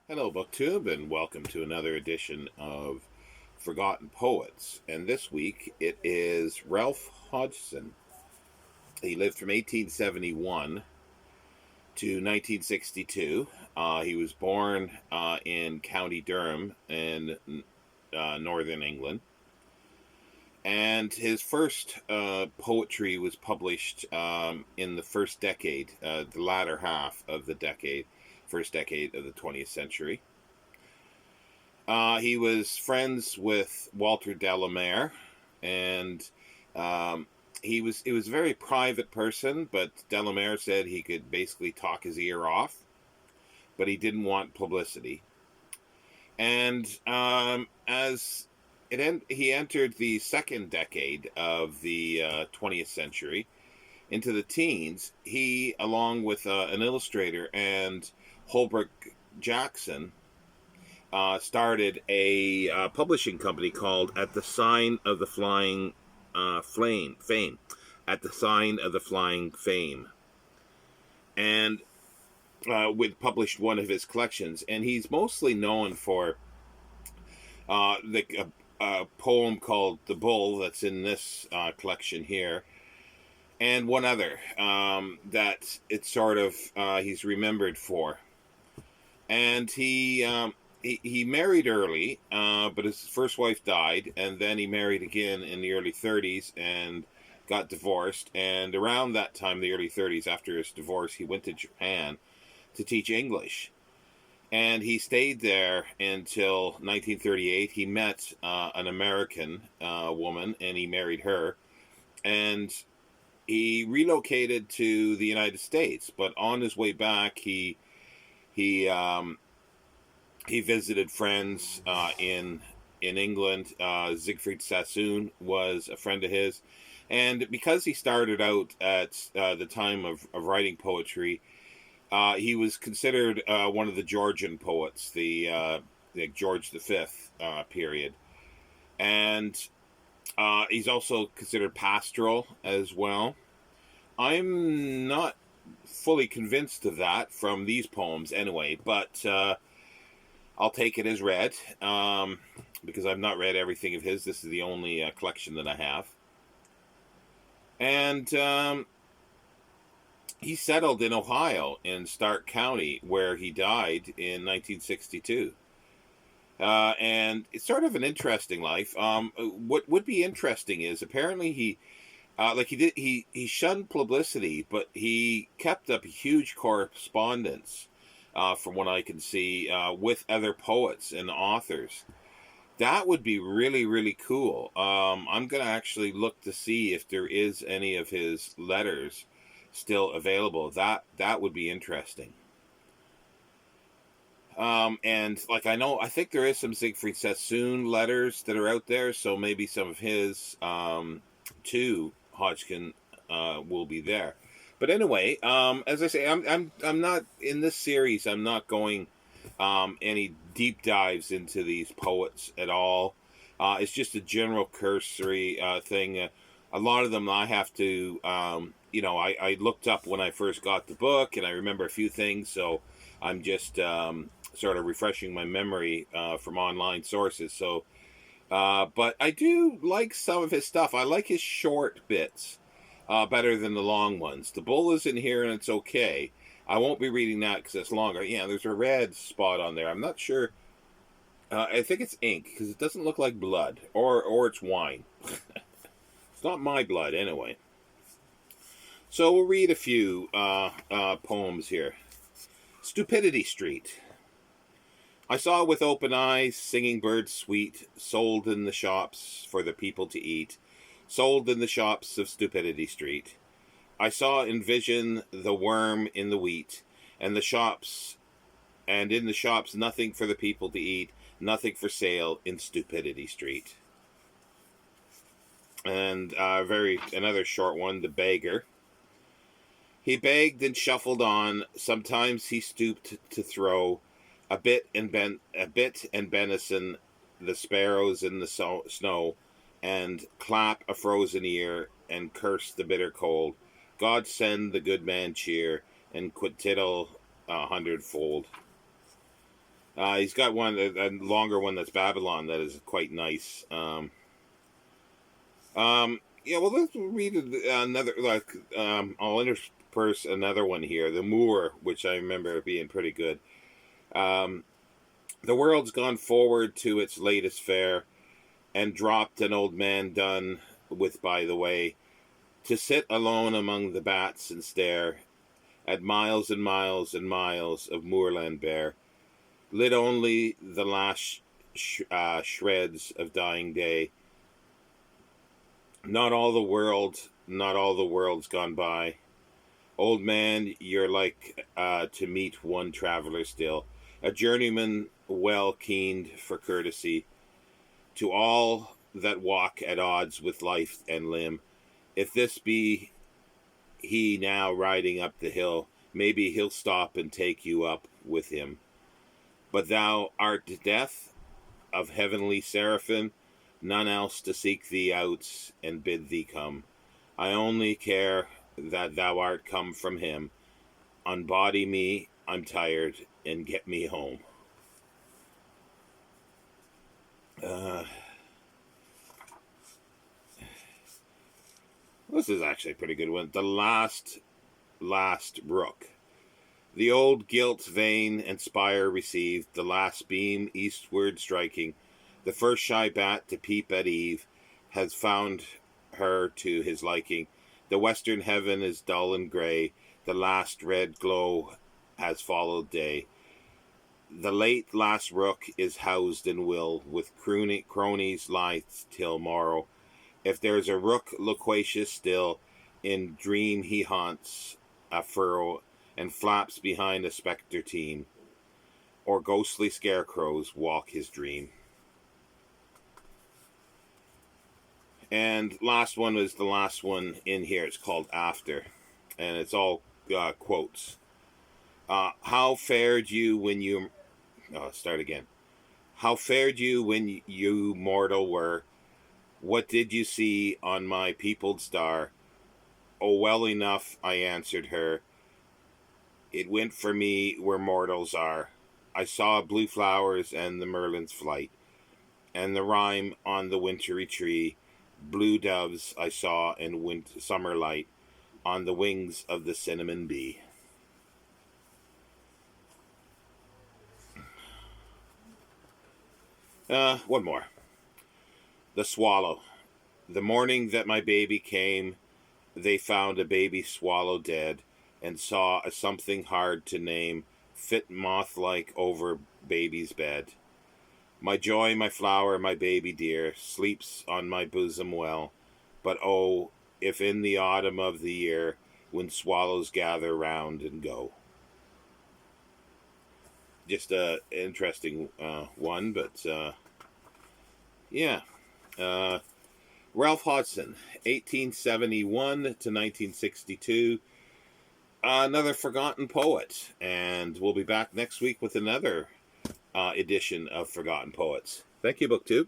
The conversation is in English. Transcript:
Hello, BookTube, and welcome to another edition of Forgotten Poets. And this week it is Ralph Hodgson. He lived from 1871 to 1962. He was born in County Durham in northern England. And his first poetry was published in the first decade, the latter half of the first decade of the 20th century. He was friends with Walter Delamere, and he was a very private person, but Delamere said he could basically talk his ear off, but he didn't want publicity. And as he entered the second decade of the 20th century, into the teens, he, along with an illustrator and Holbrook Jackson, started a publishing company called At the Sign of the Flying Fame. At the Sign of the Flying Fame. And published one of his collections. And he's mostly known for a poem called The Bull that's in this collection here. And one other that it's sort of he's remembered for. And he married early, but his first wife died, and then he married again in the early 30s and got divorced. And around that time, the early 30s, after his divorce, he went to Japan to teach English. And he stayed there until 1938. He met an American woman, and he married her. And he relocated to the United States, but on his way back, he visited friends in England. Siegfried Sassoon was a friend of his. And because he started out at the time of writing poetry, he was considered one of the Georgian poets, the George V period. And he's also considered pastoral as well. I'm not fully convinced of that from these poems anyway, but I'll take it as read, because I've not read everything of his. This is the only collection that I have. And he settled in Ohio, in Stark County, where he died in 1962. And it's sort of an interesting life. What would be interesting is apparently he shunned publicity, but he kept up a huge correspondence, from what I can see, with other poets and authors. That would be really, really cool. I'm going to actually look to see if there is any of his letters still available. That would be interesting. And I think there is some Siegfried Sassoon letters that are out there, so maybe some of his to Hodgson will be there. But anyway, as I say, I'm not in this series. I'm not going any deep dives into these poets at all. It's just a general cursory thing. A lot of them I have to, I looked up when I first got the book, and I remember a few things. So I'm just sort of refreshing my memory from online sources. So, but I do like some of his stuff. I like his short bits better than the long ones. The Bull is in here, and it's okay. I won't be reading that because it's longer. Yeah, there's a red spot on there. I'm not sure. I think it's ink because it doesn't look like blood, or it's wine. It's not my blood anyway. So we'll read a few poems here. Stupidity Street. I saw with open eyes singing birds sweet, sold in the shops for the people to eat, sold in the shops of Stupidity Street. I saw in vision the worm in the wheat, and in the shops nothing for the people to eat, nothing for sale in Stupidity Street. And another short one, The Beggar. He begged and shuffled on. Sometimes he stooped to throw a bit and venison, the sparrows in the snow, and clap a frozen ear, and curse the bitter cold. God send the good man cheer, and quit tittle 100-fold. He's got one, a longer one that's Babylon, that is quite nice. Yeah, well, let's read another, like, I'll intersperse another one here, The Moor, which I remember being pretty good. Um, the world's gone forward to its latest fare, and dropped an old man done with by the way, to sit alone among the bats and stare at miles and miles and miles of moorland bare, lit only the last shreds of dying day. Not all the world, not all the world's gone by. Old man, you're like to meet one traveler still, a journeyman well keened for courtesy, to all that walk at odds with life and limb. If this be he now riding up the hill, maybe he'll stop and take you up with him. But thou art death of heavenly seraphim, none else to seek thee out and bid thee come. I only care that thou art come from him. Unbody me, I'm tired, and get me home. This is actually a pretty good one. The last rook. The old gilt vane and spire received, the last beam eastward striking. The first shy bat to peep at eve has found her to his liking. The western heaven is dull and grey, the last red glow has followed day. The last rook is housed and will with cronies lie till morrow. If there's a rook loquacious still, in dream he haunts a furrow and flaps behind a spectre teen, or ghostly scarecrows walk his dream. And last one is the last one in here. It's called After, and it's all quotes. How fared you when you... start again. How fared you when you mortal were? What did you see on my peopled star? Oh, well enough, I answered her. It went for me where mortals are. I saw blue flowers and the merlin's flight, and the rime on the wintry tree. Blue doves I saw in summer light on the wings of the cinnamon bee. One more. The swallow. The morning that my baby came, they found a baby swallow dead, and saw a something hard to name, fit moth-like over baby's bed. My joy, my flower, my baby dear, sleeps on my bosom well. But oh, if in the autumn of the year, when swallows gather round and go. Just a interesting one, but yeah. Ralph Hodgson, 1871 to 1962. Another forgotten poet, and we'll be back next week with another edition of Forgotten Poets. Thank you, BookTube.